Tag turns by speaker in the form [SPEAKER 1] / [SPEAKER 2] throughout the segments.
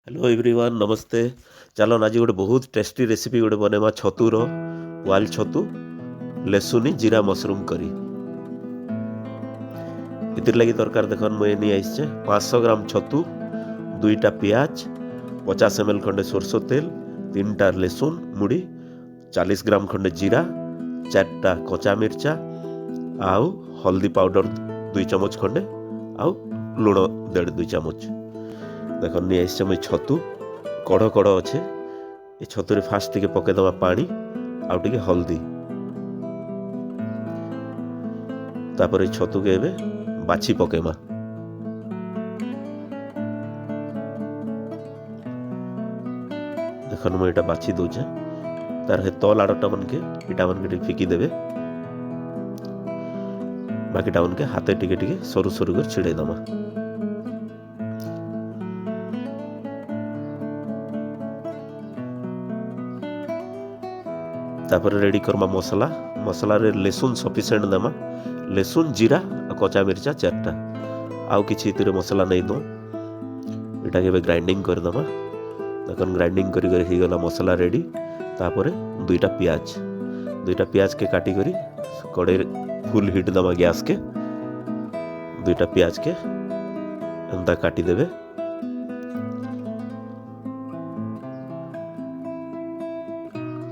[SPEAKER 1] Hello everyone नमस्ते। चलो आज गोटे बहुत टेस्टी रेसिपी गोटे बनेमा छतुर वाल छतु लेसुनी जीरा मशरूम करी। इतिर लगी दरकार देखन मुझे नहीं आइसे 500 ग्राम छतु, 2टा पियाज, 50 ml खंडे सरसों तेल, 3टा लेसुन मुड़ी, 40 ग्राम खंडे जीरा, 4टा कच्चा मिर्चा, आउ हल्दी पाउडर 2 चमच खंडे, आउ लुण 1.5-2 चमच। देख नहीं आइसे मुझे छतु कड़ कड़ अच्छे ये छतु फास्ट टिके पकईदमा पानी आउ टिके हल्दी तापर छतु के एबे बाछी पकेमा। देखन मुझे बाछी दौचे तार हे तल आड़टा मन के इटा मन के फिकी देवे, बाकीटा मन के हाथे टिके टिके सरू सरू कर छिड़े दमा। तापर रेडी करमा मसला मसला रे लेसुन सफिशिएंट देमा, लेसुन जीरा और कच्चा मिर्चा 4टा, आउ किछि इतरे मसला नहीं दो इटा के ग्राइंडिंग कर दमा। देखन ग्राइंडिंग करी करी ही गला मसला रेडी। तापर 2टा पियाज के काटी करी कड़े फुल हिट दमा गैस के, 2टा पियाज के एंता काटी देवे।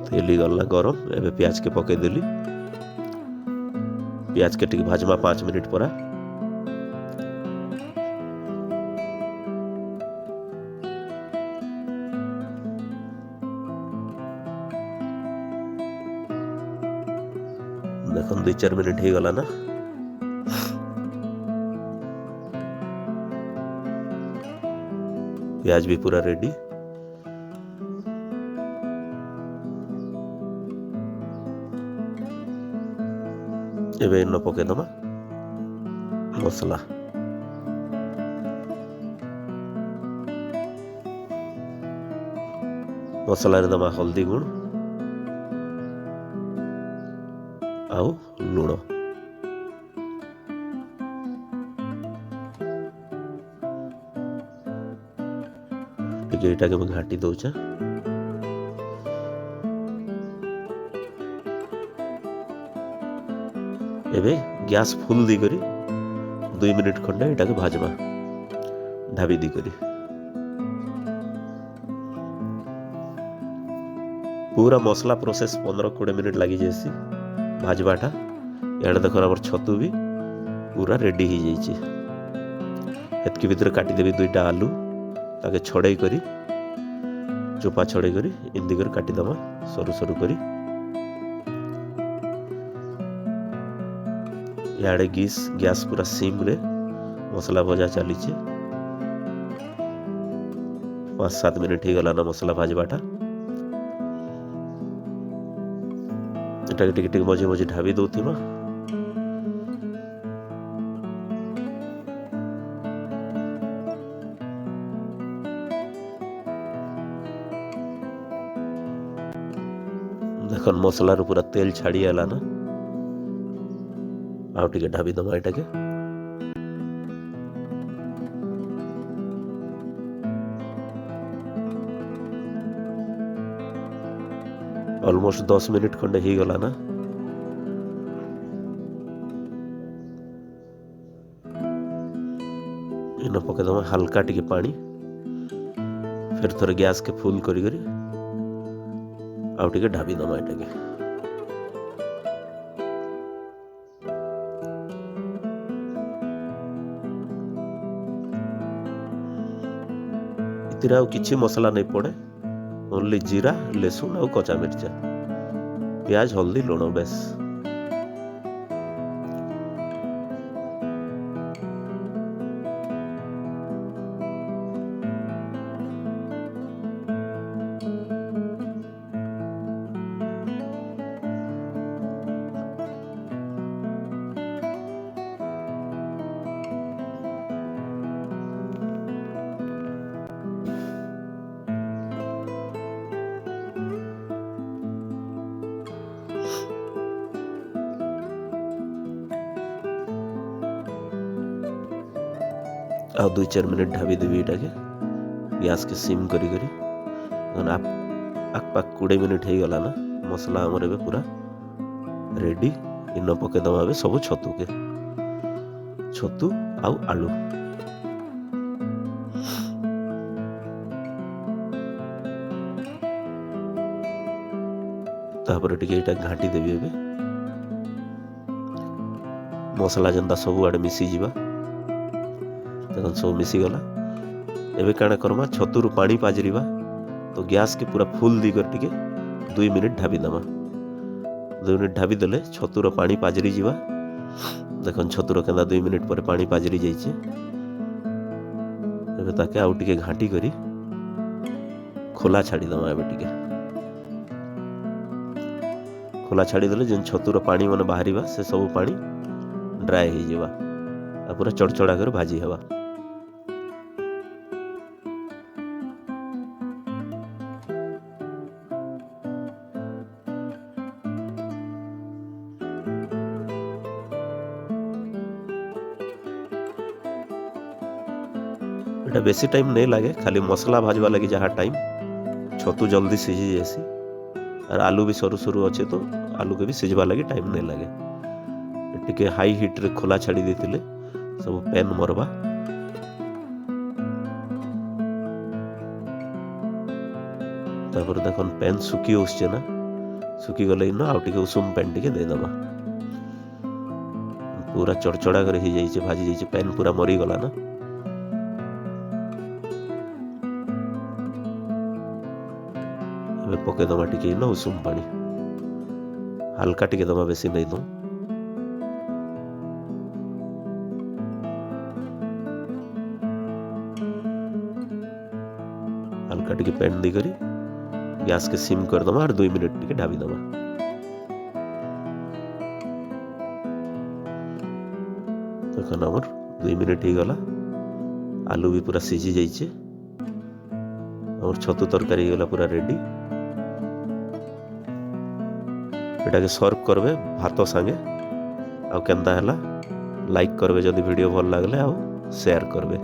[SPEAKER 1] तेल गला गरम एबे प्याज के पके देली, प्याज के टिके भाजमा 5 मिनट परा। देखन 2-4 मिनट ही गला ना। प्याज भी पूरा रेडी। एबे इन पके दमा मसला, मसला रे दमा हल्दी गुण आउ लुण। टिके इटा के घाटी दउचा। एबे गैस फुल दी करी 2 मिनट खंडे इटा के भाजमा ढाबी दी करी। पूरा मसला प्रोसेस 15-20 मिनट लगी जैसी भाजबाटा। यार देख हमर छतु भी पूरा रेडी ही जाइए। एतकी भीतर काटी देवी 2टा आलू ताके छड़ाई करी चोपा छड़ाई करी इंदी कर काटी दमा सरू सरू करी। याडे गैस पूरा सिम रे मसला भजा चली 5-7 मिनट ही गला ना मसला भाजबाटा। एटा टिके टिके मझे मझे ढाबी दउथिमा। देखन मसला रो पूरा तेल छाड़ी आला ना, आउ टिके ढाबी दमा एटा के। ऑलमोस्ट 10 मिनट खंडे ही गला ना। इन पके दमा हल्का टिके पानी, फिर थोड़े गैस के फुल करी करी आउ टिके ढाबी दमा एटा के। इतिरा किछि मसला नहीं पड़े, ओनली जीरा लेसुन और कच्चा मिर्चा, प्याज हल्दी लुण बेस। आ 2-4 मिनट ढाबी देवी इटा के गैस के सिम करी करी आकपाक 20 मिनिट हो गला ना मसला आमर एबे पूरा रेडी। इन पकेदमा एबे सब छतु के छतु आउ आलू तापर टिके एटा घाटी देबी एबे मसला जेनता सब आड़े मिसी जीवा देखन सब मिसी गला। एबे काଣା करमा छतुरु पानी पाजरिबा तो गैस के पूरा फुल दी कर टिके 2 मिनिट ढाबी दमा 2 मिनिट ढाबी देले छतुर पानी पाजरी जीवा देखन छतुर केंदा 2 मिनिट पर पानी पाजरी जाइछे। एबे ताके आउ टिके घाटी करी खोला छाड़ी दमा एबे टिके खोला छाड़ी देले जेन छतुर पानी माने बाहरीबा से सब पानी ड्राई हो जीवा आ पूरा चड़चड़ा कर भाजी हवा। एटा बेसी टाइम नहीं लगे खाली मसला भाजवा लगी जहाँ टाइम छतु जल्दी सिझी जासी और आलू भी सरू सरू अच्छे तो आलू के भी सिझवा लगी टाइम नहीं लगे। टिके हाई हिट रे खोला छाड़ी देथिले सब पैन मरबा तापर देखन पैन सुखी उसचे ना सुखी गले न आउ टिके उषुम पैन टिके दे दमा पूरा चड़चड़ा कर ही जाइछे भाजी जाइछे पैन पूरा मरी गला ना। पके दमा टिके न उषुम पानी हल्का टिके दमा बेसी नहीं दो हल्का टिके पैन दी करी गैस के सिम कर दमा और 2 मिनिट टिके ढाबी दमा। देखन हमर 2 मिनिट ही गला आलू भी पूरा सिझी जाइछे और छतु तरकारी गला पूरा रेडी। एटाके सर्व करबे भात संगे आ केंदा हला लाइक करबे जदि वीडियो भल लागले आ शेयर करबे।